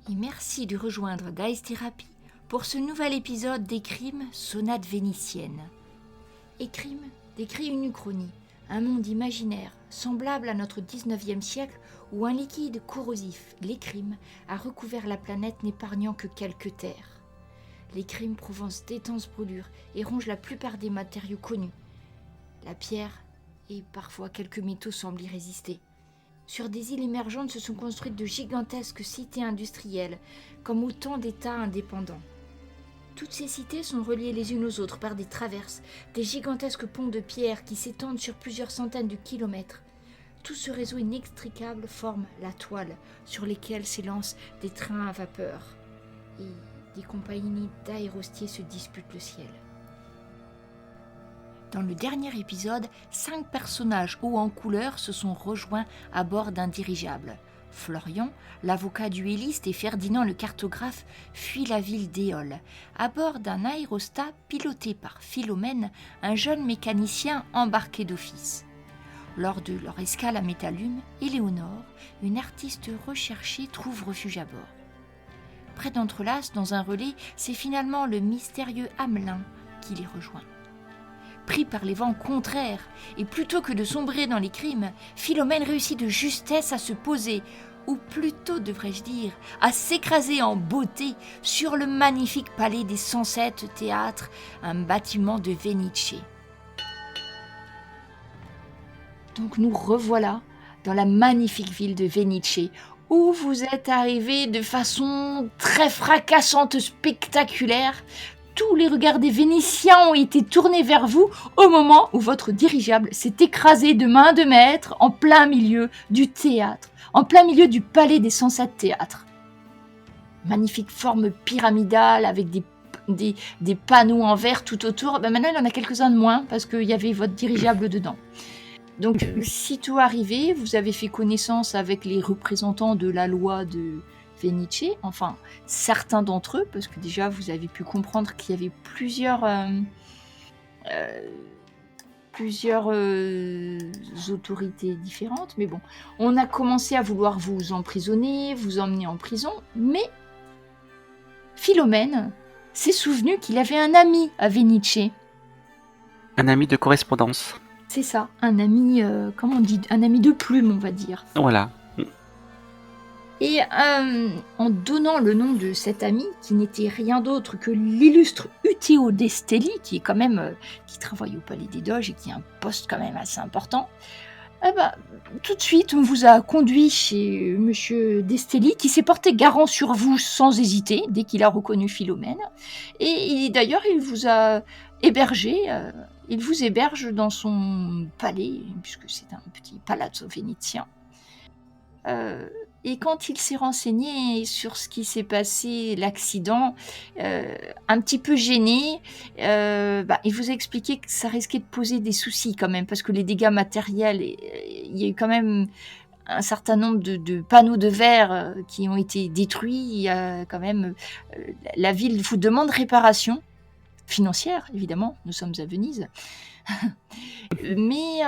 et merci de rejoindre Dice Therapy pour ce nouvel épisode d'Écrime, sonate vénitienne. Écrime décrit une uchronie, un monde imaginaire semblable à notre 19e siècle où un liquide corrosif, l'écrime, a recouvert la planète n'épargnant que quelques terres. L'écrime provence d'étanches brûlures et ronge la plupart des matériaux connus. La pierre et parfois quelques métaux semblent y résister. Sur des îles émergentes se sont construites de gigantesques cités industrielles, comme autant d'États indépendants. Toutes ces cités sont reliées les unes aux autres par des traverses, des gigantesques ponts de pierre qui s'étendent sur plusieurs centaines de kilomètres. Tout ce réseau inextricable forme la toile sur laquelle s'élancent des trains à vapeur et des compagnies d'aérostiers se disputent le ciel. Dans le dernier épisode, 5 personnages hauts en couleur se sont rejoints à bord d'un dirigeable. Florian, l'avocat duelliste, et Ferdinand le cartographe fuient la ville d'Éole, à bord d'un aérostat piloté par Philomène, un jeune mécanicien embarqué d'office. Lors de leur escale à Métallume, Éléonore, une artiste recherchée, trouve refuge à bord. Près d'Entrelace, dans un relais, c'est finalement le mystérieux Hamelin qui les rejoint. Pris par les vents contraires, et plutôt que de sombrer dans les crimes, Philomène réussit de justesse à se poser, ou plutôt devrais-je dire, à s'écraser en beauté sur le magnifique palais des 107 théâtres, un bâtiment de Vénitie. Donc nous revoilà dans la magnifique ville de Vénitie, où vous êtes arrivés de façon très fracassante, spectaculaire. Tous les regards des Vénitiens ont été tournés vers vous au moment où votre dirigeable s'est écrasé de main de maître en plein milieu du théâtre, en plein milieu du palais des 107 théâtres. Magnifique forme pyramidale avec des panneaux en verre tout autour. Maintenant, il y en a quelques-uns de moins parce qu'il y avait votre dirigeable dedans. Donc, sitôt arrivé, vous avez fait connaissance avec les représentants de la loi de Vénitie, enfin certains d'entre eux, parce que déjà vous avez pu comprendre qu'il y avait plusieurs autorités différentes, mais bon, on a commencé à vouloir vous emprisonner, vous emmener en prison, mais Philomène s'est souvenu qu'il avait un ami à Vénitie. Un ami de correspondance. C'est ça, un ami, comment on dit, un ami de plume, on va dire. Voilà. Et en donnant le nom de cet ami, qui n'était rien d'autre que l'illustre Uteo Destelli, qui est quand même qui travaille au Palais des Doges et qui a un poste quand même assez important, tout de suite on vous a conduit chez Monsieur Destelli, qui s'est porté garant sur vous sans hésiter dès qu'il a reconnu Philomène. Et d'ailleurs il vous a hébergé. Il vous héberge dans son palais, puisque c'est un petit palazzo vénitien. Et quand il s'est renseigné sur ce qui s'est passé, l'accident, un petit peu gêné, il vous a expliqué que ça risquait de poser des soucis quand même, parce que les dégâts matériels, il y a eu quand même un certain nombre de panneaux de verre qui ont été détruits. Il y a quand même, la ville vous demande réparation financière, évidemment, nous sommes à Venise. Mais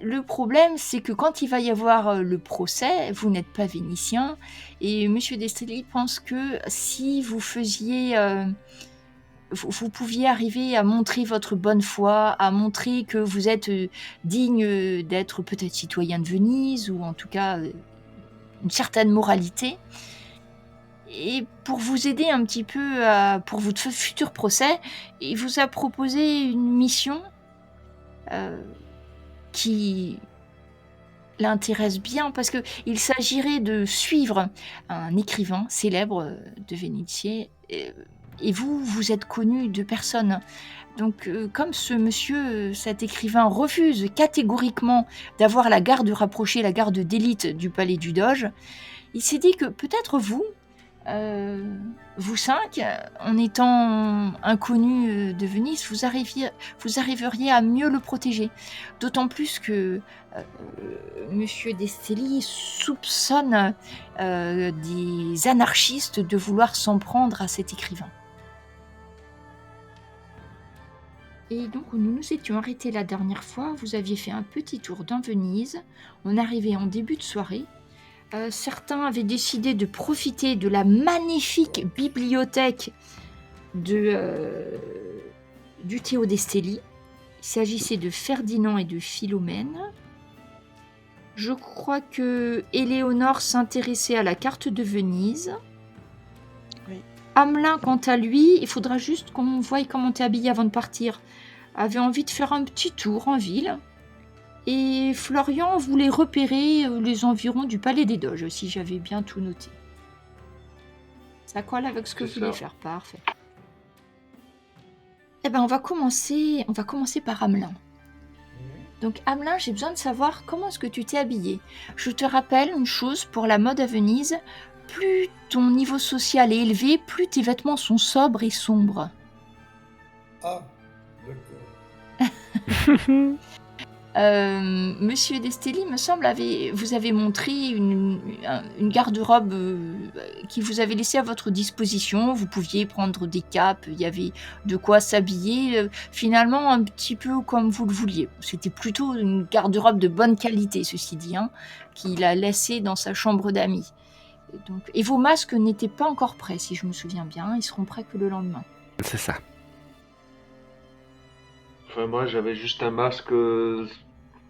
le problème, c'est que quand il va y avoir le procès, vous n'êtes pas vénitien, et Monsieur Destelli pense que si vous faisiez, vous pouviez arriver à montrer votre bonne foi, à montrer que vous êtes digne d'être peut-être citoyen de Venise, ou en tout cas une certaine moralité. Et pour vous aider un petit peu pour votre futur procès, il vous a proposé une mission qui l'intéresse bien, parce qu'il s'agirait de suivre un écrivain célèbre de Vénitie, et vous êtes connu de personne. Donc comme ce monsieur, cet écrivain, refuse catégoriquement d'avoir la garde rapprochée, la garde d'élite du palais du Doge, il s'est dit que peut-être vous 5, en étant inconnus de Venise, vous arriveriez à mieux le protéger. D'autant plus que Monsieur Destelli soupçonne des anarchistes de vouloir s'en prendre à cet écrivain. Et donc, nous nous étions arrêtés la dernière fois. Vous aviez fait un petit tour dans Venise. On arrivait en début de soirée. Certains avaient décidé de profiter de la magnifique bibliothèque du Théo d'Estelli. Il s'agissait de Ferdinand et de Philomène. Je crois que Éléonore s'intéressait à la carte de Venise. Oui. Hamelin, quant à lui, il faudra juste qu'on voie comment t'es habillé avant de partir, avait envie de faire un petit tour en ville. Et Florian voulait repérer les environs du Palais des Doges, si j'avais bien tout noté. Ça colle avec ce que vous voulez faire, parfait. Eh ben, on va commencer par Hamelin. Donc Hamelin, j'ai besoin de savoir comment est-ce que tu t'es habillé. Je te rappelle une chose pour la mode à Venise, plus ton niveau social est élevé, plus tes vêtements sont sobres et sombres. Ah, d'accord. Monsieur Destelli, me semble, vous avez montré une garde-robe qui vous avait laissé à votre disposition. Vous pouviez prendre des capes, il y avait de quoi s'habiller, finalement un petit peu comme vous le vouliez. C'était plutôt une garde-robe de bonne qualité, ceci dit, qu'il a laissé dans sa chambre d'amis. Et vos masques n'étaient pas encore prêts, si je me souviens bien. Ils seront prêts que le lendemain. C'est ça. Enfin, moi, j'avais juste un masque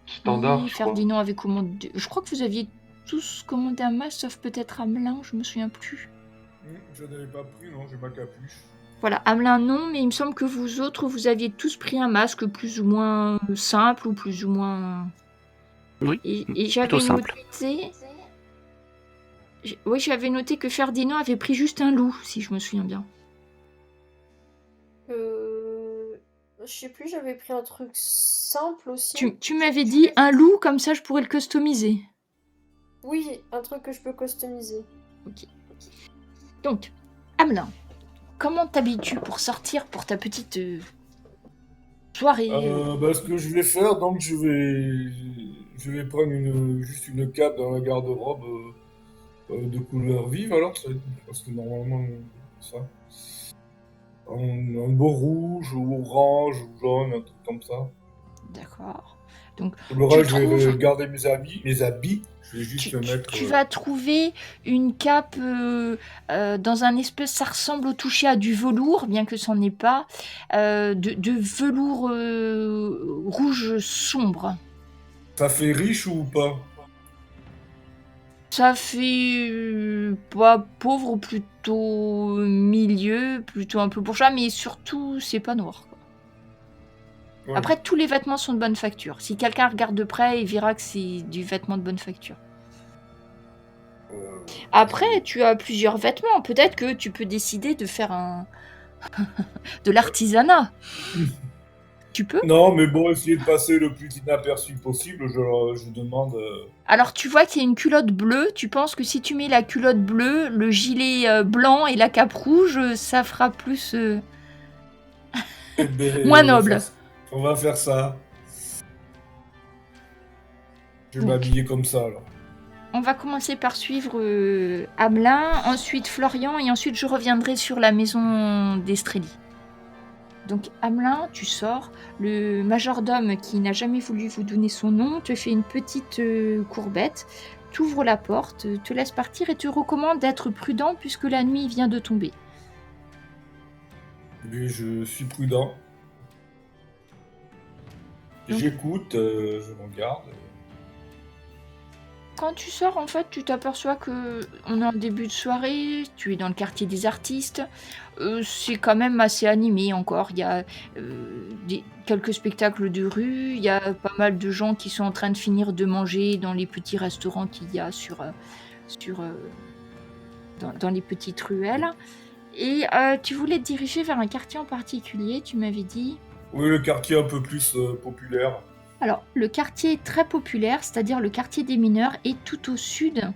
standard, Oui, je crois. Ferdinand avait commandé... Je crois que vous aviez tous commandé un masque, sauf peut-être Hamelin, je me souviens plus. Je n'avais pas pris, non, j'ai ma capuche. Voilà, Hamelin non, mais il me semble que vous autres, vous aviez tous pris un masque plus ou moins simple ou plus ou moins... Oui, Et j'avais plutôt simple. noté... Oui, j'avais noté que Ferdinand avait pris juste un loup, si je me souviens bien. Je sais plus, j'avais pris un truc simple aussi. Tu m'avais dit un loup, comme ça je pourrais le customiser. Oui, un truc que je peux customiser. Ok. Donc, Hamelin, comment t'habitues pour sortir pour ta petite soirée Ce que je vais faire, donc je vais prendre juste une cape dans la garde-robe de couleur vive, alors, parce que normalement, ça. Un beau rouge, ou orange, ou jaune, un truc comme ça. D'accord. Donc, Pour le reste, je vais garder mes habits. Je vais juste mettre... Tu vas trouver une cape dans un espèce, ça ressemble au toucher à du velours, bien que c'en n'est pas, de velours rouge sombre. Ça fait riche ou pas? Ça fait pas pauvre, plutôt milieu, plutôt un peu bourgeois, mais surtout, c'est pas noir, quoi. Ouais. Après, tous les vêtements sont de bonne facture. Si quelqu'un regarde de près, il verra que c'est du vêtement de bonne facture. Après, tu as plusieurs vêtements. Peut-être que tu peux décider de faire de l'artisanat. Tu peux? Non, mais bon, essayer de passer le plus inaperçu possible, je demande... Alors, tu vois qu'il y a une culotte bleue. Tu penses que si tu mets la culotte bleue, le gilet blanc et la cape rouge, ça fera plus... moins noble. On va faire ça. Je vais m'habiller comme ça, alors. On va commencer par suivre Hamelin, ensuite Florian, et ensuite je reviendrai sur la maison d'Estrelli. Donc Hamelin, tu sors. Le majordome, qui n'a jamais voulu vous donner son nom, te fait une petite courbette, t'ouvre la porte, te laisse partir et te recommande d'être prudent puisque la nuit vient de tomber. Mais je suis prudent. J'écoute, je regarde. Quand tu sors, en fait, tu t'aperçois que on est en début de soirée, tu es dans le quartier des artistes. C'est quand même assez animé encore. Il y a quelques spectacles de rue, il y a pas mal de gens qui sont en train de finir de manger dans les petits restaurants qu'il y a dans les petites ruelles. Et tu voulais te diriger vers un quartier en particulier, tu m'avais dit? Oui, le quartier un peu plus populaire. Alors, le quartier est très populaire, c'est-à-dire le quartier des mineurs, est tout au sud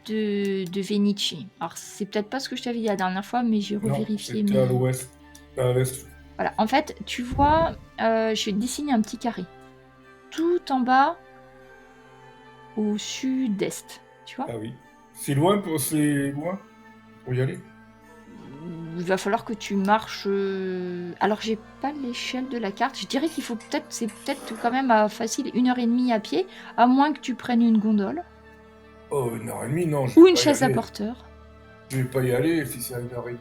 de Venice. Alors, c'est peut-être pas ce que je t'avais dit la dernière fois, mais j'ai revérifié. C'était à l'ouest, à l'est. Voilà, en fait, tu vois, je vais te dessiner un petit carré. Tout en bas, au sud-est, tu vois? Ah oui. C'est loin pour y aller? Il va falloir que tu marches... Alors, j'ai pas l'échelle de la carte. Je dirais qu'il faut c'est peut-être quand même facile 1h30 à pied, à moins que tu prennes une gondole. Oh, 1h30, non, je Ou vais une pas y chaise à aller. porteur. Je vais pas y aller si c'est à 1h30, non.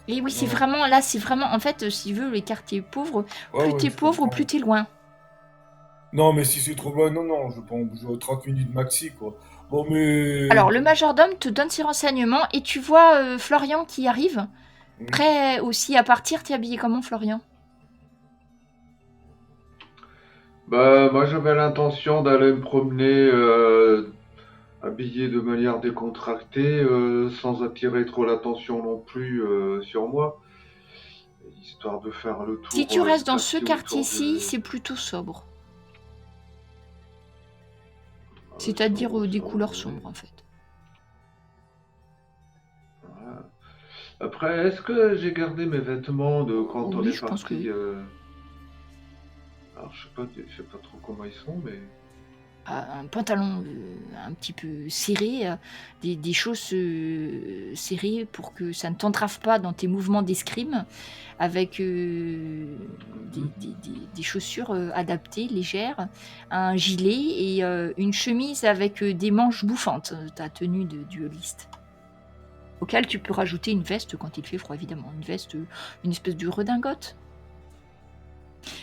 Et oui, c'est Non. vraiment, là, c'est vraiment, en fait, si tu veux, les quartiers pauvres, Ouais, plus ouais, t'es je pauvre, comprends. plus t'es loin. Non, mais si c'est trop loin, non, non, je pense que j'aurai 30 minutes maxi, quoi. Bon, mais... Alors, le majordome te donne ses renseignements et tu vois Florian qui arrive, Hmm. prêt aussi à partir. T'es habillé comment, Florian? Bah, moi j'avais l'intention d'aller me promener habillé de manière décontractée, sans attirer trop l'attention non plus sur moi, histoire de faire le Si tour tu du restes dans ce quartier autour quartier-ci, de... c'est plutôt sobre. Ça, C'est-à-dire des ça, couleurs oui. sombres, en fait. Voilà. Après, est-ce que j'ai gardé mes vêtements de quand on Oui, est je pense que parti oui. Alors je sais pas trop comment ils sont, mais Un pantalon un petit peu serré, des chausses serrées pour que ça ne t'entrave pas dans tes mouvements d'escrime, avec des chaussures adaptées, légères, un gilet et une chemise avec des manches bouffantes, ta tenue de dueliste. Auquel tu peux rajouter une veste quand il fait froid, évidemment. Une veste, une espèce de redingote.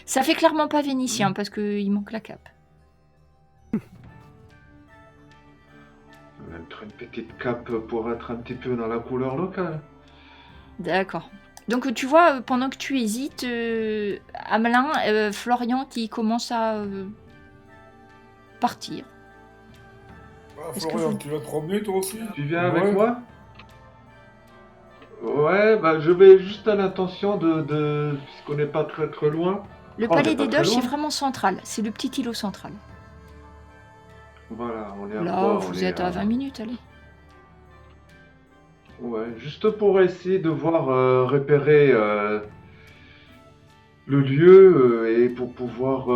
Ça fait clairement pas vénitien parce qu'il manque la cape. mettre une petite cape pour être un petit peu dans la couleur locale. D'accord. Donc tu vois, pendant que tu hésites, Amelin, Florian qui commence à partir. Ah, Est-ce que Florian, vous... tu vas te promener, toi aussi? Tu viens Ouais. avec moi? Ouais, bah je vais juste à l'intention puisqu'on n'est pas très très loin. Le Oh, on palais n'est pas des très Doges, c'est loin. vraiment central. C'est le petit îlot central. Voilà, on est à Là, quoi? On vous est êtes à 20 minutes, allez. Ouais, juste pour essayer de voir repérer le lieu et pour pouvoir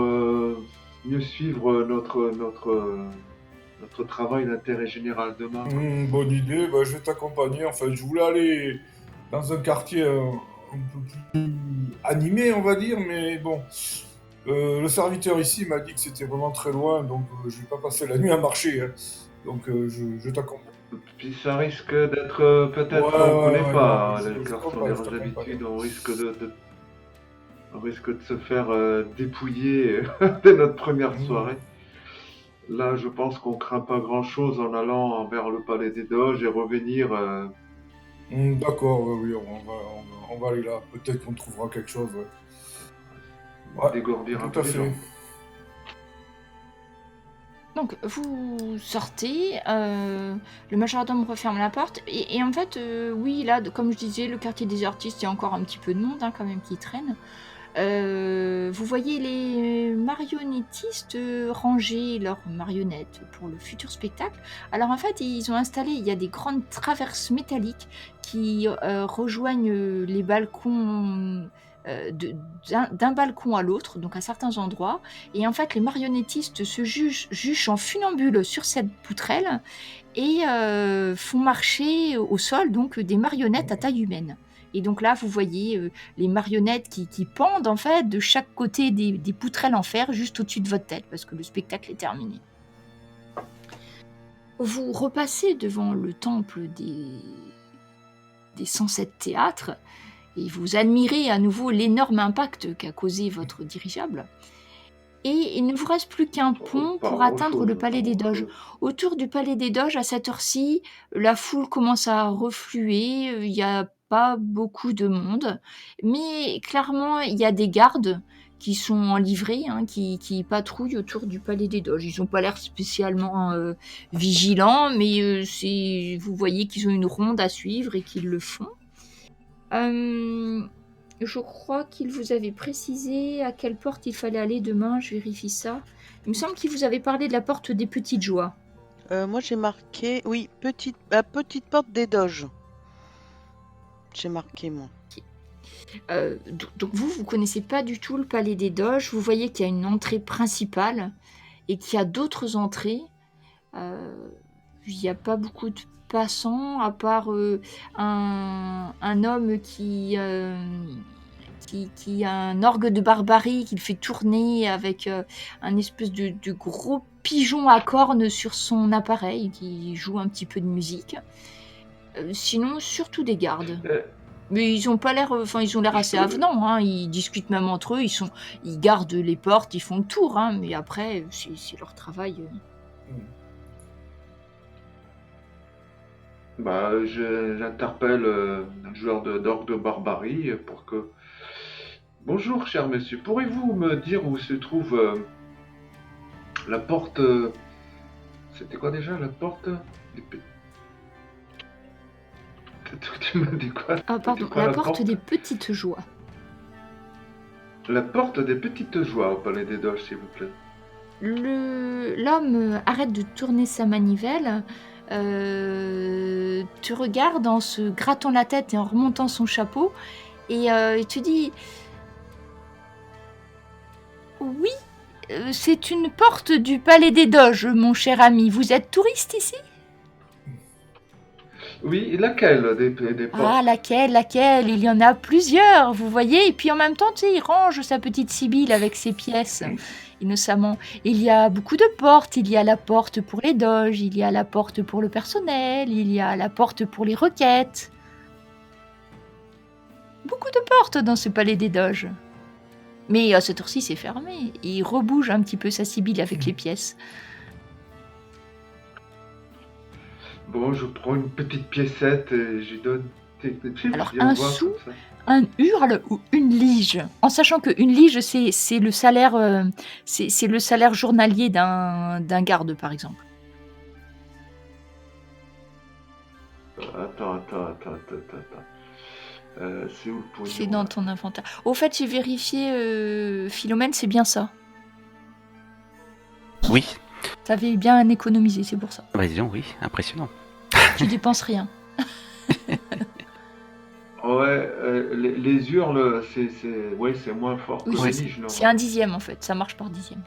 mieux suivre notre travail d'intérêt général demain. Bonne idée, bah, je vais t'accompagner. En fait, je voulais aller dans un quartier un peu plus animé, on va dire, mais bon. Le serviteur ici m'a dit que c'était vraiment très loin, donc je vais pas passer la nuit à marcher, hein. Donc je t'accompagne. Puis ça risque d'être Ouais, peut-être, on ouais, connaît ouais, non, pas mais les je garçons, t'accompagne, les je t'accompagne. habitudes, on risque de se faire dépouiller dès notre première Mmh. soirée. Là, je pense qu'on craint pas grand-chose en allant vers le palais des Doges et revenir. D'accord, oui, on va aller là. Peut-être qu'on trouvera quelque chose, ouais. Ouais, Dégourdir un tout peu à les fait. gens. Donc, vous sortez, le majordome referme la porte, et en fait, oui, là, comme je disais, le quartier des artistes, il y a encore un petit peu de monde, hein, quand même, qui traîne. Vous voyez les marionnettistes ranger leurs marionnettes pour le futur spectacle. Alors en fait, ils ont installé, il y a des grandes traverses métalliques qui rejoignent les balcons d'un balcon à l'autre, donc à certains endroits. Et en fait, les marionnettistes se juchent en funambule sur cette poutrelle et font marcher au sol donc des marionnettes à taille humaine. Et donc là, vous voyez les marionnettes qui pendent en fait de chaque côté des poutrelles en fer juste au-dessus de votre tête parce que le spectacle est terminé. Vous repassez devant le temple des 107 théâtres et vous admirez à nouveau l'énorme impact qu'a causé votre dirigeable. Et il ne vous reste plus qu'un pont Pas pour atteindre grand-chose, le palais des Doges. Autour du palais des Doges, à cette heure-ci, la foule commence à refluer, il n'y a pas beaucoup de monde, mais clairement, il y a des gardes qui sont en livrée, hein, qui patrouillent autour du palais des Doges. Ils n'ont pas l'air spécialement vigilants, mais vous voyez qu'ils ont une ronde à suivre et qu'ils le font. Je crois qu'il vous avait précisé à quelle porte il fallait aller demain, je vérifie ça. Il me semble qu'il vous avait parlé de la porte des petites joies. Moi j'ai marqué, oui, petite porte des Doges. J'ai marqué moi. Donc vous connaissez pas du tout le palais des Doges. Vous voyez qu'il y a une entrée principale et qu'il y a d'autres entrées. Il n'y a pas beaucoup de passants, à part un homme qui qui a un orgue de barbarie qu'il fait tourner avec un espèce de gros pigeon à cornes sur son appareil qui joue un petit peu de musique. Sinon, surtout des gardes. Euh, Mais ils ont pas l'air, ils ont l'air assez avenants. Hein. Ils discutent même entre eux. Ils gardent les portes, ils font le tour. Hein. Mais après, c'est leur travail. Bah, j'interpelle un joueur d'orgue de barbarie pour que... Bonjour, cher monsieur, pourriez-vous me dire où se trouve la porte... C'était quoi déjà, la porte des pe- Tu m'as dit quoi? Ah pardon, quoi, la la porte porte des petites joies. La porte des petites joies au Palais des Doges, s'il vous plaît. L'homme arrête de tourner sa manivelle, te regarde en se grattant la tête et en remontant son chapeau, et il te dit « Oui, c'est une porte du Palais des Doges, mon cher ami. Vous êtes touriste ici ?» Oui, laquelle des portes? Ah, laquelle? Il y en a plusieurs, vous voyez. Et puis en même temps, tu sais, il range sa petite sibylle avec ses pièces, innocemment. Il y a beaucoup de portes. Il y a la porte pour les doges, il y a la porte pour le personnel, il y a la porte pour les requêtes. Beaucoup de portes dans ce palais des doges. Mais à cette heure-ci, c'est fermé. Et il rebouge un petit peu sa sibylle avec les pièces. Bon, je prends une petite piécette et je lui donne... Alors, Viens un voir sou, comme ça. un hurle ou une lige, en sachant qu'une lige, c'est le salaire, c'est le salaire journalier d'un garde, par exemple. Attends. C'est où le pognon? C'est dans ton inventaire. Au fait, j'ai vérifié, Philomène, c'est bien ça. Oui. T'avais bien économisé, c'est pour ça. Bah disons, oui, impressionnant. Tu dépenses rien. Ouais, les hurles, c'est moins fort que Oui, les c'est liges, non? c'est un dixième, en fait. Ça marche par dixième.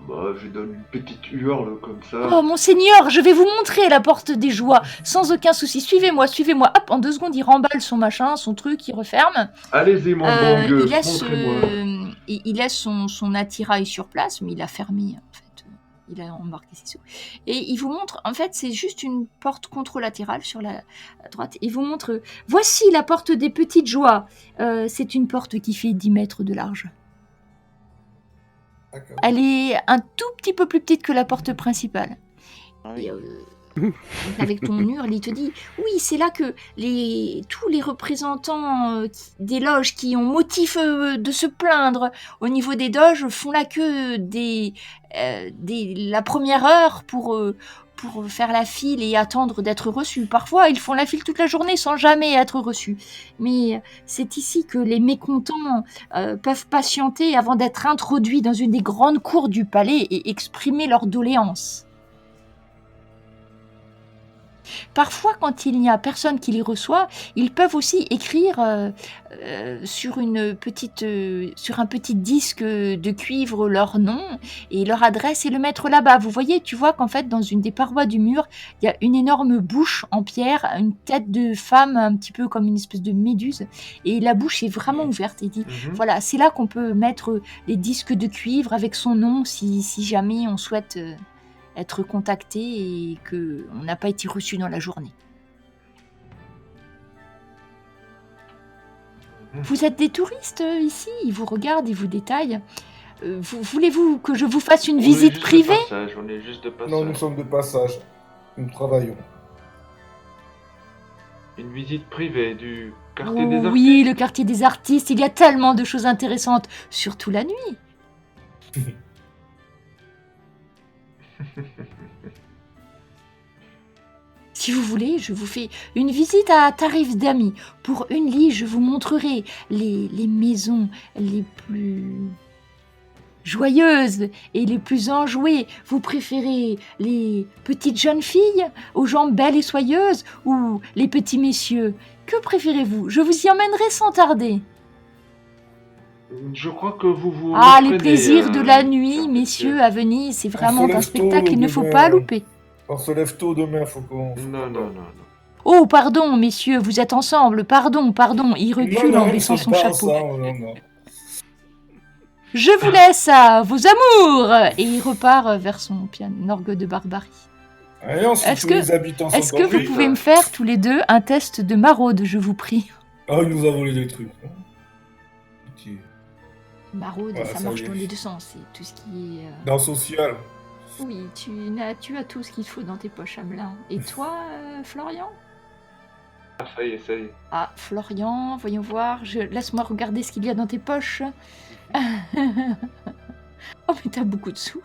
Bah, je lui donne une petite hurle comme ça. Oh, monseigneur, je vais vous montrer la porte des joies. Sans aucun souci. Suivez-moi. Hop, en 2 secondes, il remballe son machin, son truc, il referme. Allez-y, mon bon gueux, Il laisse, montrez-moi. il laisse son attirail sur place, mais il a fermé, en fait. Il a embarqué ses sous. Et il vous montre, en fait, c'est juste une porte contralatérale sur la droite. Il vous montre, voici la porte des petites joies. C'est une porte qui fait 10 mètres de large. D'accord. Elle est un tout petit peu plus petite que la porte principale. Oui. Et, avec ton hurle, il te dit oui, c'est là que tous les représentants des loges qui ont motif de se plaindre au niveau des doges font la queue la première heure pour faire la file et attendre d'être reçus. Parfois, ils font la file toute la journée sans jamais être reçus. Mais c'est ici que les mécontents peuvent patienter avant d'être introduits dans une des grandes cours du palais et exprimer leurs doléances. Parfois, quand il n'y a personne qui les reçoit, ils peuvent aussi écrire sur un petit disque de cuivre leur nom et leur adresse et le mettre là-bas. Vous voyez, tu vois qu'en fait, dans une des parois du mur, il y a une énorme bouche en pierre, une tête de femme, un petit peu comme une espèce de méduse, et la bouche est vraiment ouverte. Il dit, voilà, c'est là qu'on peut mettre les disques de cuivre avec son nom si jamais on souhaite... être contacté et qu'on n'a pas été reçu dans la journée. Vous êtes des touristes ici, ils vous regardent, ils vous détaillent. Voulez-vous que je vous fasse une visite privée? On est juste de passage. Non, nous sommes de passage. Nous travaillons. Une visite privée du quartier des artistes. Oui, le quartier des artistes, il y a tellement de choses intéressantes, surtout la nuit. Si vous voulez, je vous fais une visite à tarif d'amis. Pour une lit, je vous montrerai les maisons les plus joyeuses et les plus enjouées. Vous préférez les petites jeunes filles aux jambes belles et soyeuses ou les petits messieurs? Que préférez-vous? Je vous y emmènerai sans tarder. Je crois que vous Ah, me les freinez, plaisirs de la nuit, cher messieurs, à Venise, c'est vraiment se un lève spectacle tôt qu'il ne faut demain. pas louper. On se lève tôt demain, faut qu'on... Non. Oh, pardon, messieurs, vous êtes ensemble, pardon. Il recule en baissant son chapeau. Non. Je vous laisse à vos amours. Et il repart vers son orgue de barbarie. Allez, si Est-ce tous que- les habitants sont Est-ce que vous conduits, pouvez me faire tous les deux un test de maraude, je vous prie? Ah, il nous a volé des trucs. Hein. Pitié. Maraude, Voilà, ça ça marche y est. dans les deux sens. C'est tout ce qui est... Dans social. Oui, tu as tout ce qu'il faut dans tes poches, Hamelin. Et toi, Florian? Ah, ça y est. Ah, Florian, voyons voir. Laisse-moi regarder ce qu'il y a dans tes poches. Oh, mais t'as beaucoup de sous.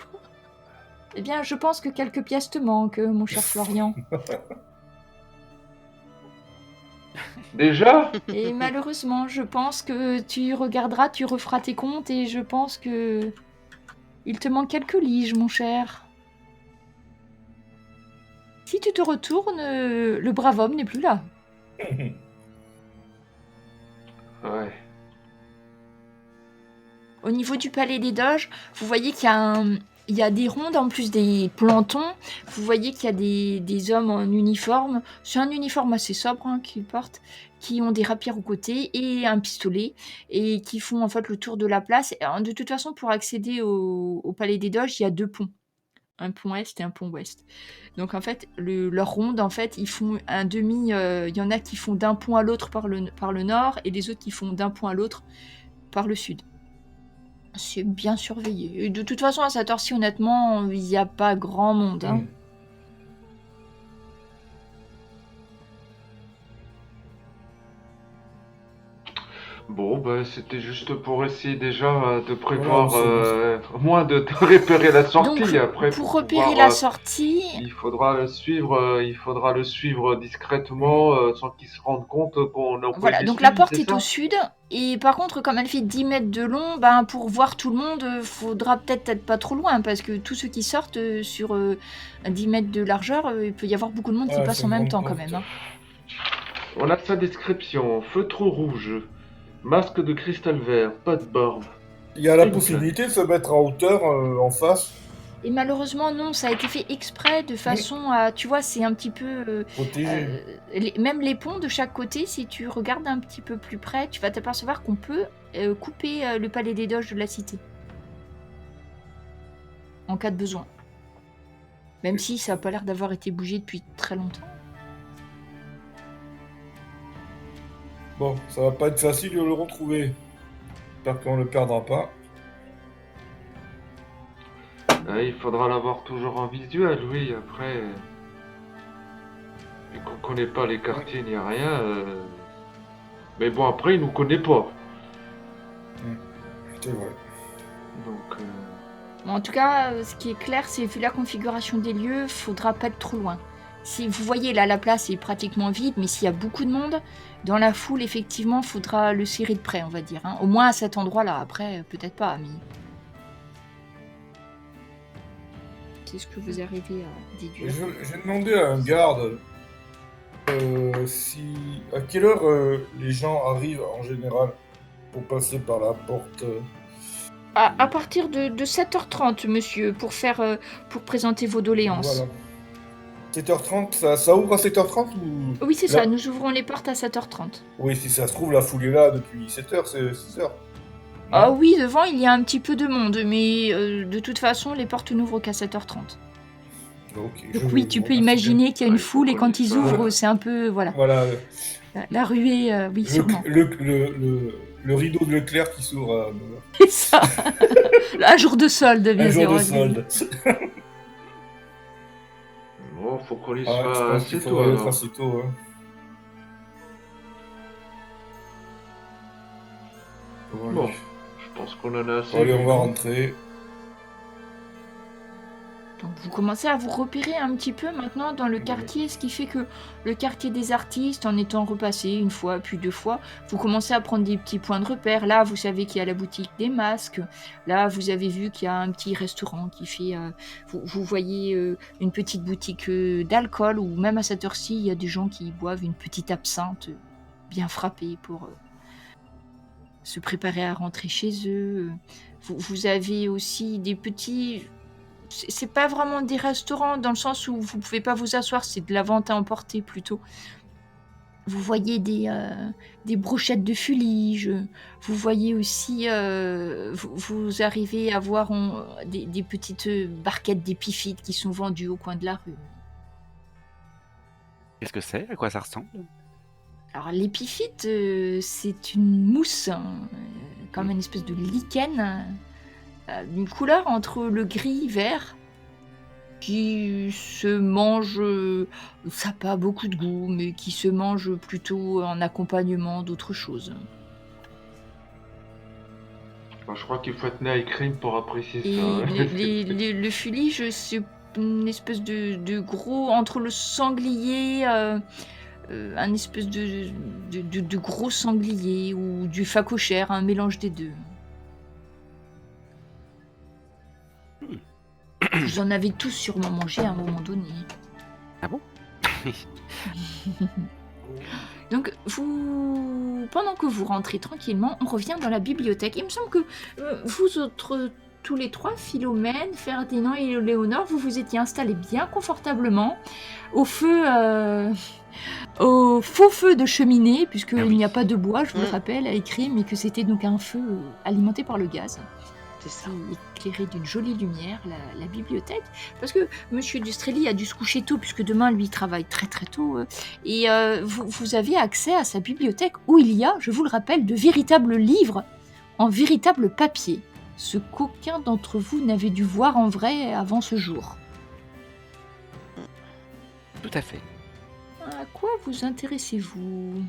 Eh bien, je pense que quelques pièces te manquent, mon cher Florian. Déjà? Et malheureusement, je pense que tu regarderas, tu referas tes comptes et je pense que... Il te manque quelques liges, mon cher. Si tu te retournes, le brave homme n'est plus là. Ouais. Au niveau du palais des doges, vous voyez qu'il y a des rondes en plus des plantons. Vous voyez qu'il y a des hommes en uniforme. C'est un uniforme assez sobre qu'ils portent, qui ont des rapières aux côtés et un pistolet et qui font en fait le tour de la place. Et, de toute façon, pour accéder au palais des doges, il y a 2 ponts. Un pont est et un pont ouest. Donc en fait, leur ronde, en fait, ils font un demi... Il y en a qui font d'un pont à l'autre par le nord et les autres qui font d'un pont à l'autre par le sud. C'est bien surveillé. Et de toute façon, à cette heure-ci, honnêtement, il n'y a pas grand monde. Hein. Bon, bah, c'était juste pour essayer déjà de prévoir, Voilà, au moins de repérer la sortie. Donc, Après, pour pour repérer pouvoir, la sortie, il faudra le suivre discrètement, sans qu'il se rende compte qu'on est en voilà, police donc la suivi, porte c'est est ça? au sud, et par contre, comme elle fait 10 mètres de long, ben, pour voir tout le monde, faudra peut-être être pas trop loin, parce que tous ceux qui sortent sur 10 mètres de largeur, il peut y avoir beaucoup de monde qui Ouais, passe c'est en même une temps grande quand même. Hein. On a sa description: feutre rouge, masque de cristal vert, pas de barbe. Il y a la Une possibilité de se mettre en hauteur en face, Et malheureusement, non, ça a été fait exprès de façon à... Tu vois, c'est un petit peu... protégée. même les ponts de chaque côté, si tu regardes un petit peu plus près, tu vas t'apercevoir qu'on peut couper le palais des doges de la cité. En cas de besoin. Même si ça n'a pas l'air d'avoir été bougé depuis très longtemps. Bon, ça va pas être facile de le retrouver. J'espère qu'on le perdra pas. Il faudra l'avoir toujours en visuel, oui, après... Vu qu'on connaît pas les quartiers ni rien... Mais bon, après, il nous connaît pas. C'est vrai. Donc... Bon, en tout cas, ce qui est clair, c'est vu la configuration des lieux, faudra pas être trop loin. Si vous voyez là, la place est pratiquement vide, mais s'il y a beaucoup de monde, dans la foule, effectivement, faudra le serrer de près, on va dire. Hein. Au moins à cet endroit-là. Après, peut-être pas, mais... C'est ce que vous arrivez à déduire. J'ai demandé à un garde à quelle heure les gens arrivent en général pour passer par la porte. À partir de 7h30, monsieur, pour présenter vos doléances. Voilà. 7h30, ça ouvre à 7h30 ou... Oui, c'est Là- ça, nous ouvrons les portes à 7h30. Oui, si ça se trouve, la foule est là depuis 7h, c'est 6h. Ah oui, devant, il y a un petit peu de monde, mais de toute façon, les portes n'ouvrent qu'à 7h30. Ok. Donc oui, tu peux imaginer qu'il y a une Ouais, il faut foule et qu'on quand y ils soit. ouvrent, c'est un peu... Voilà, Voilà, la ruée, oui, sûrement. le rideau de Leclerc qui s'ouvre à 9h. C'est ça. Un jour de solde, bien Un jour de sûr. solde. Bon, faut qu'on y Ah, je soit pense assez qu'il tôt, faudrait être alors. assez tôt. Hein. Bon, je pense qu'on en a assez. Bon, allez, on va rentrer. Donc vous commencez à vous repérer un petit peu maintenant dans le Oui. quartier, ce qui fait que le quartier des artistes, en étant repassé une fois, puis 2 fois, vous commencez à prendre des petits points de repère. Là, vous savez qu'il y a la boutique des masques. Là, vous avez vu qu'il y a un petit restaurant qui fait... vous voyez une petite boutique d'alcool, ou même à cette heure-ci, il y a des gens qui boivent une petite absinthe bien frappée pour se préparer à rentrer chez eux. Vous avez aussi des petits... C'est pas vraiment des restaurants dans le sens où vous pouvez pas vous asseoir, c'est de la vente à emporter plutôt. Vous voyez des brochettes de fulige, vous voyez aussi, vous arrivez à voir des petites barquettes d'épiphytes qui sont vendues au coin de la rue. Qu'est-ce que c'est? À quoi ça ressemble? Alors l'épiphyte, c'est une mousse, comme une espèce de lichen, d'une couleur entre le gris et vert, qui se mange, ça n'a pas beaucoup de goût, mais qui se mange plutôt en accompagnement d'autres choses. Je crois qu'il faut être né avec Crime pour apprécier Et ça. le fulige, c'est une espèce de gros, entre le sanglier, un espèce de gros sanglier ou du phacochère, un mélange des deux. Vous en avez tous sûrement mangé à un moment donné. Ah bon? Donc, pendant que vous rentrez tranquillement, on revient dans la bibliothèque. Il me semble que vous autres, tous les trois, Philomène, Ferdinand et Léonore, vous vous étiez installés bien confortablement au faux feu de cheminée, puisqu'il n'y a pas de bois, je vous le rappelle, à écrire, mais que c'était donc un feu alimenté par le gaz. C'est ça. Éclairé d'une jolie lumière, la bibliothèque, parce que Monsieur Dustrelli a dû se coucher tôt, puisque demain, lui, il travaille très très tôt, et vous avez accès à sa bibliothèque, où il y a, je vous le rappelle, de véritables livres en véritable papier, ce qu'aucun d'entre vous n'avait dû voir en vrai avant ce jour. Tout à fait. À quoi vous intéressez-vous?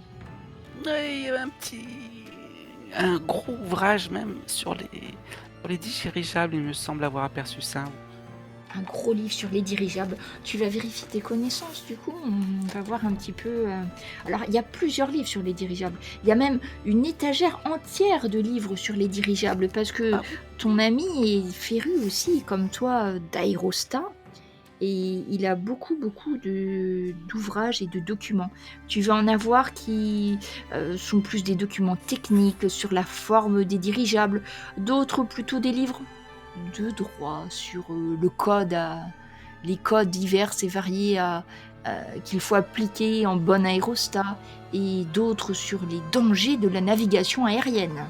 Il y avait un gros ouvrage même sur les dirigeables, il me semble avoir aperçu ça. Un gros livre sur les dirigeables. Tu vas vérifier tes connaissances, du coup. On va voir un petit peu... Alors, il y a plusieurs livres sur les dirigeables. Il y a même une étagère entière de livres sur les dirigeables, parce que ton ami est féru aussi, comme toi, d'aérostat. Et il a beaucoup d'ouvrages et de documents. Tu vas en avoir qui sont plus des documents techniques sur la forme des dirigeables, d'autres plutôt des livres de droit sur le code, les codes divers et variés qu'il faut appliquer en bon aérostat, et d'autres sur les dangers de la navigation aérienne.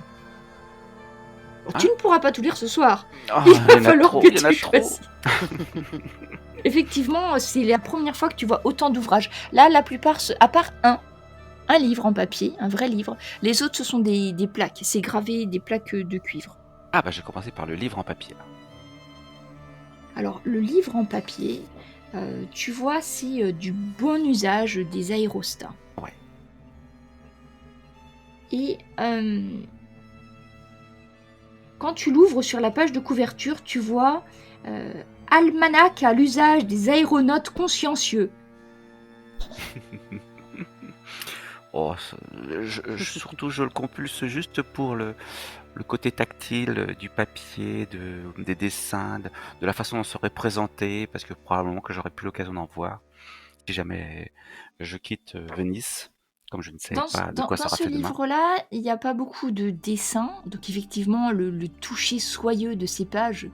Tu ne pourras pas tout lire ce soir. Il va falloir que tu choisisses. Effectivement, c'est la première fois que tu vois autant d'ouvrages. Là, la plupart, à part un livre en papier, un vrai livre, les autres, ce sont des plaques. C'est gravé, des plaques de cuivre. Ah bah j'ai commencé par le livre en papier. Là. Alors, le livre en papier, tu vois, c'est du bon usage des aérostats. Ouais. Et quand tu l'ouvres sur la page de couverture, tu vois... Almanach à l'usage des aéronautes consciencieux. Surtout, je le compulse juste pour le côté tactile du papier, des dessins, de la façon dont ça serait présenté, parce que probablement que j'aurai plus l'occasion d'en voir si jamais je quitte Venise, comme je ne sais pas de quoi ça sera fait demain. Dans ce livre-là, il n'y a pas beaucoup de dessins, donc effectivement, le toucher soyeux de ces pages...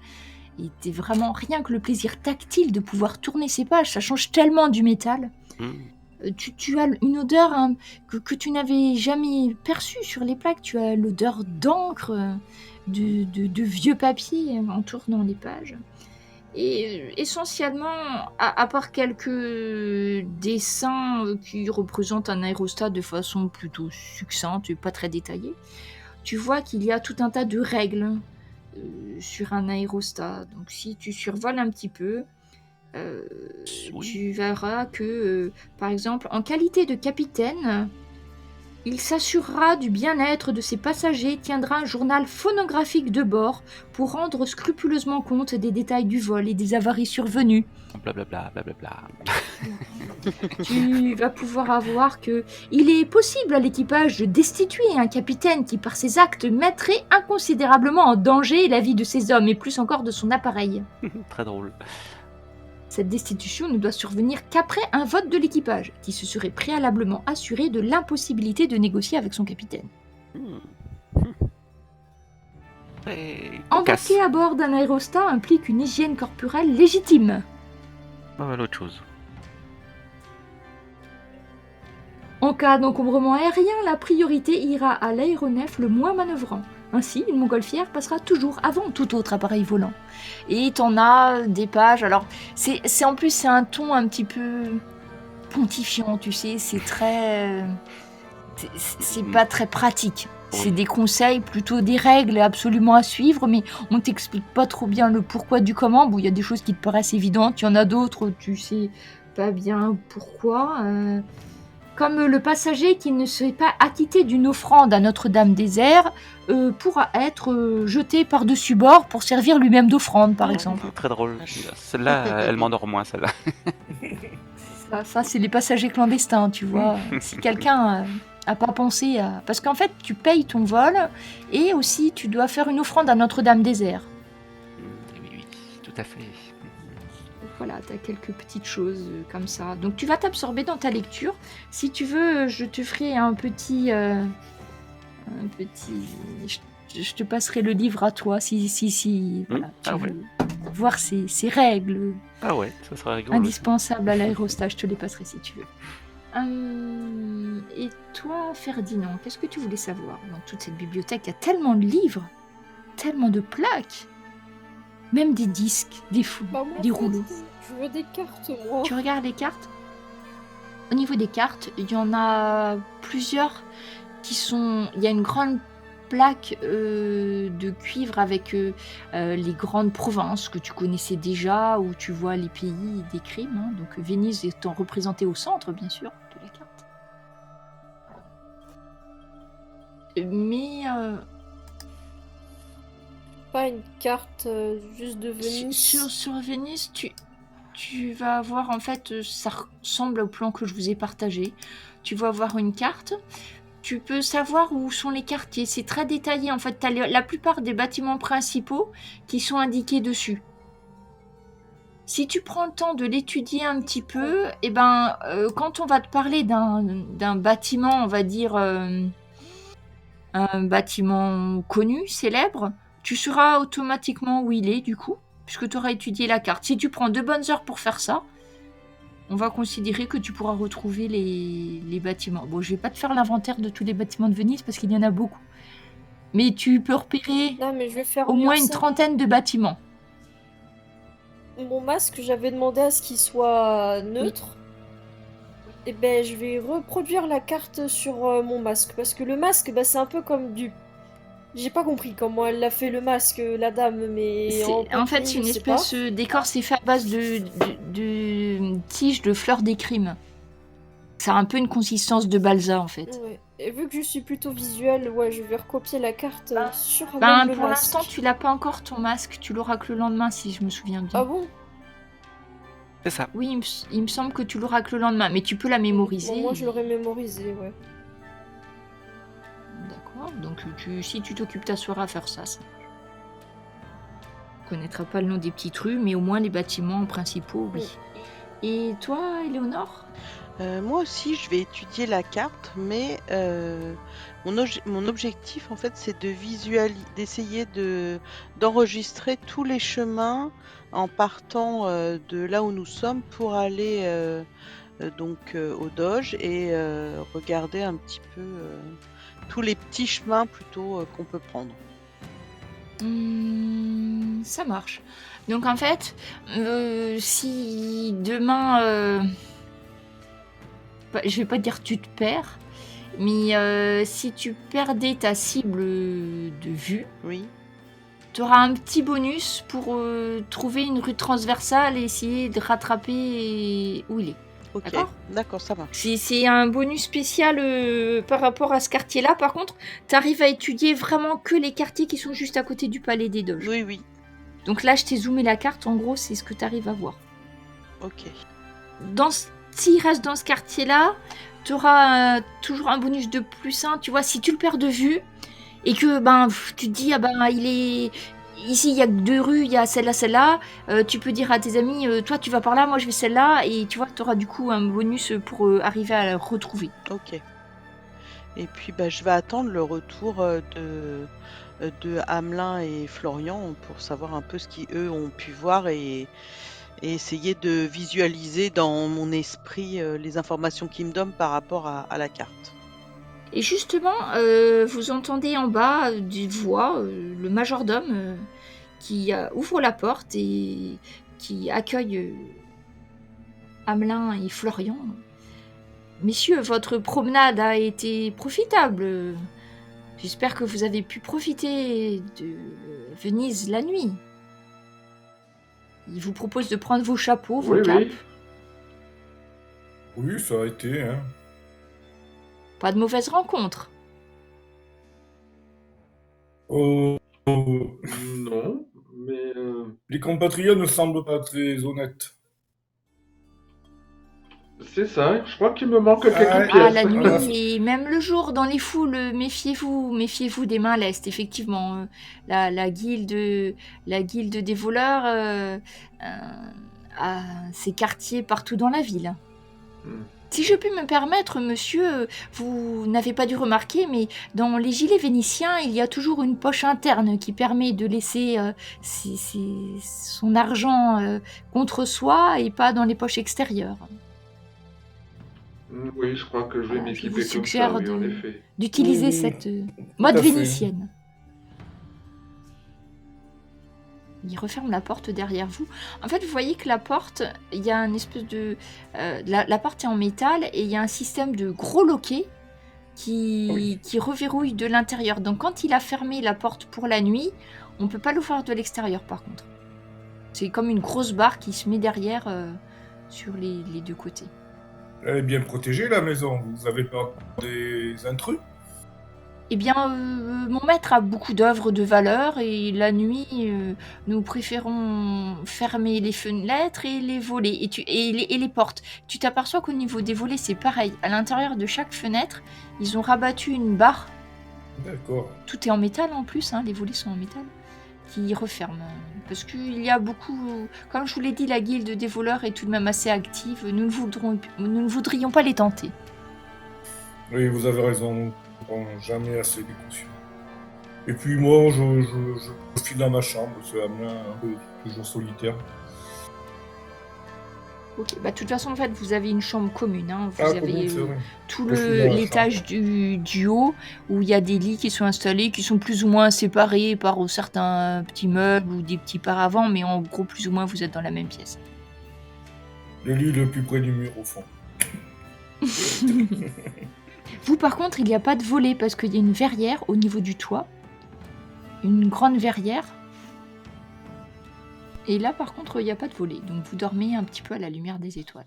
était vraiment rien que le plaisir tactile de pouvoir tourner ces pages, ça change tellement du métal. Tu as une odeur que tu n'avais jamais perçue sur les plaques, tu as l'odeur d'encre, de vieux papier en tournant les pages. Et essentiellement, à part quelques dessins qui représentent un aérostat de façon plutôt succincte et pas très détaillée, tu vois qu'il y a tout un tas de règles sur un aérostat. Donc si tu survoles un petit peu, tu verras que, par exemple, en qualité de capitaine, il s'assurera du bien-être de ses passagers, tiendra un journal phonographique de bord pour rendre scrupuleusement compte des détails du vol et des avaries survenues. Blablabla, blablabla. Tu vas pouvoir avoir que il est possible à l'équipage de destituer un capitaine qui, par ses actes, mettrait inconsidérablement en danger la vie de ses hommes et plus encore de son appareil. Très drôle. Cette destitution ne doit survenir qu'après un vote de l'équipage, qui se serait préalablement assuré de l'impossibilité de négocier avec son capitaine. Embarquer à bord d'un aérostat implique une hygiène corporelle légitime. Voilà autre chose. En cas d'encombrement aérien, la priorité ira à l'aéronef le moins manœuvrant. Ainsi, une montgolfière passera toujours avant tout autre appareil volant. Et t'en as des pages. Alors, c'est en plus c'est un ton un petit peu pontifiant, tu sais. C'est très, c'est pas très pratique. C'est des conseils, plutôt des règles absolument à suivre, mais on t'explique pas trop bien le pourquoi du comment. Bon, il y a des choses qui te paraissent évidentes, il y en a d'autres, tu sais pas bien pourquoi. Comme le passager qui ne serait pas acquitté d'une offrande à Notre-Dame des Airs pourra être jeté par-dessus bord pour servir lui-même d'offrande, par exemple. Très drôle. Celle-là, elle m'endort moins, celle-là. Ça, c'est les passagers clandestins, tu vois. Si quelqu'un a pas pensé à... Parce qu'en fait, tu payes ton vol et aussi tu dois faire une offrande à Notre-Dame des Airs. Oui, tout à fait. Voilà, tu as quelques petites choses comme ça. Donc tu vas t'absorber dans ta lecture. Si tu veux, je te ferai un petit... Je te passerai le livre à toi si voilà, tu veux voir ces règles Ah ouais, ça serait rigolo. indispensables à l'aérostage. Je te les passerai si tu veux. Et toi, Ferdinand, qu'est-ce que tu voulais savoir? Dans toute cette bibliothèque, il y a tellement de livres, tellement de plaques, même des disques, des fous, Bah, moi, des en fait, rouleaux. je veux des cartes, moi. Tu regardes les cartes? Au niveau des cartes, il y en a plusieurs qui sont... Il y a une grande plaque de cuivre avec les grandes provinces que tu connaissais déjà, où tu vois les pays des crimes. Hein. Donc Venise étant représentée au centre, bien sûr, de la carte. Mais Pas une carte juste de Venise. sur Venise, tu vas avoir, en fait, ça ressemble au plan que je vous ai partagé. Tu vas avoir une carte. Tu peux savoir où sont les quartiers. C'est très détaillé. En fait, tu as la plupart des bâtiments principaux qui sont indiqués dessus. Si tu prends le temps de l'étudier un petit peu, eh ben, quand on va te parler d'un bâtiment, on va dire un bâtiment connu, célèbre, tu sauras automatiquement où il est, du coup, puisque tu auras étudié la carte. Si tu prends 2 bonnes heures pour faire ça, on va considérer que tu pourras retrouver les bâtiments. Bon, je vais pas te faire l'inventaire de tous les bâtiments de Venise parce qu'il y en a beaucoup. Mais tu peux repérer Non, mais je vais faire au mieux moins que une ça. trentaine de bâtiments. Mon masque, j'avais demandé à ce qu'il soit neutre. Et ben, je vais reproduire la carte sur mon masque. Parce que le masque, bah, c'est un peu comme du... J'ai pas compris comment elle l'a fait le masque, la dame, mais En fait, c'est une je sais pas. espèce d'écorce, c'est fait à base de tiges de fleurs d'écrime. Ça a un peu une consistance de balsa, en fait. Ouais. Et vu que je suis plutôt visuelle, ouais, je vais recopier la carte sur Ben, même le pour masque. l'instant, tu l'as pas encore, ton masque. Tu l'auras que le lendemain, si je me souviens bien. Ah bon? C'est ça. Oui, il me semble que tu l'auras que le lendemain, mais tu peux la mémoriser. Bon, moi, je l'aurais mémorisé, ouais. D'accord, donc si tu t'occupes ta soirée à faire ça. Tu connaîtras pas le nom des petites rues, mais au moins les bâtiments principaux, oui. Et toi, Éléonore? Moi aussi, je vais étudier la carte, mais mon objectif, en fait, c'est d'essayer d'enregistrer tous les chemins en partant de là où nous sommes pour aller au Doge et regarder un petit peu tous les petits chemins plutôt qu'on peut prendre. Ça marche. Donc en fait, si demain, je vais pas dire tu te perds, mais si tu perdais ta cible de vue, Oui, tu auras un petit bonus pour trouver une rue transversale et essayer de rattraper où il est. ok, D'accord, ça marche. C'est un bonus spécial par rapport à ce quartier-là. Par contre, tu arrives à étudier vraiment que les quartiers qui sont juste à côté du Palais des Doges. Oui, oui, Donc là, je t'ai zoomé la carte. En gros, c'est ce que tu arrives à voir. ok. S'il reste dans ce quartier-là, tu auras toujours un bonus de +1. Tu vois, si tu le perds de vue et que tu te dis, il est... Ici, il y a 2 rues, il y a celle-là, tu peux dire à tes amis, toi tu vas par là, moi je vais celle-là, et tu vois, tu auras du coup un bonus pour arriver à la retrouver. Ok. Et puis je vais attendre le retour de Hamelin et Florian pour savoir un peu ce qu'eux ont pu voir et et essayer de visualiser dans mon esprit les informations qu'il me donne par rapport à la carte. Et justement, vous entendez en bas d'une voix le majordome qui ouvre la porte et qui accueille Hamelin et Florian. Messieurs, votre promenade a été profitable. J'espère que vous avez pu profiter de Venise la nuit. Il vous propose de prendre vos chapeaux, vos Oui, capes. oui. Oui, ça a été, hein. Pas de mauvaise rencontre. Oh, Non, mais les compatriotes ne semblent pas très honnêtes. c'est ça. Je crois qu'il me manque quelques Ah, Ah, pièces. la Voilà. nuit et même le jour dans les foules, méfiez-vous des mains lestes, effectivement. La guilde des voleurs a ses quartiers partout dans la ville. Hmm. Si je puis me permettre, monsieur, vous n'avez pas dû remarquer, mais dans les gilets vénitiens, il y a toujours une poche interne qui permet de laisser son argent contre soi et pas dans les poches extérieures. Oui, je crois que je vais Voilà, je vous m'équiper comme ça, suggère oui, en effet. d'utiliser Oui, cette tout mode à fait. vénitienne. Il referme la porte derrière vous. En fait, vous voyez que la porte, il y a une espèce de... la porte est en métal et il y a un système de gros loquets qui reverrouille de l'intérieur. Donc quand il a fermé la porte pour la nuit, on ne peut pas l'ouvrir de l'extérieur par contre. C'est comme une grosse barre qui se met derrière sur les deux côtés. Elle est bien protégée, la maison. Vous avez peur des intrus? Eh bien, mon maître a beaucoup d'œuvres de valeur et la nuit, nous préférons fermer les fenêtres et les volets et les portes. Tu t'aperçois qu'au niveau des volets, c'est pareil. À l'intérieur de chaque fenêtre, ils ont rabattu une barre. D'accord. Tout est en métal en plus, hein, les volets sont en métal, qui referment. Parce qu'il y a beaucoup... Comme je vous l'ai dit, la guilde des voleurs est tout de même assez active. Nous ne voudrions pas les tenter. Oui, vous avez raison. Nous ne prenons jamais assez de précautions. Et puis moi, je file dans ma chambre. C'est un peu toujours solitaire. Ok, bah de toute façon, en fait, vous avez une chambre commune. Hein. Vous Ah, avez comment c'est vrai. tout Je suis dans la l'étage du haut où il y a des lits qui sont installés, qui sont plus ou moins séparés par certains petits meubles ou des petits paravents, mais en gros, plus ou moins, vous êtes dans la même pièce. Le lit le plus près du mur, au fond. Vous, par contre, il n'y a pas de volet parce qu'il y a une verrière au niveau du toit. Une grande verrière. Et là, par contre, il n'y a pas de volet. Donc, vous dormez un petit peu à la lumière des étoiles.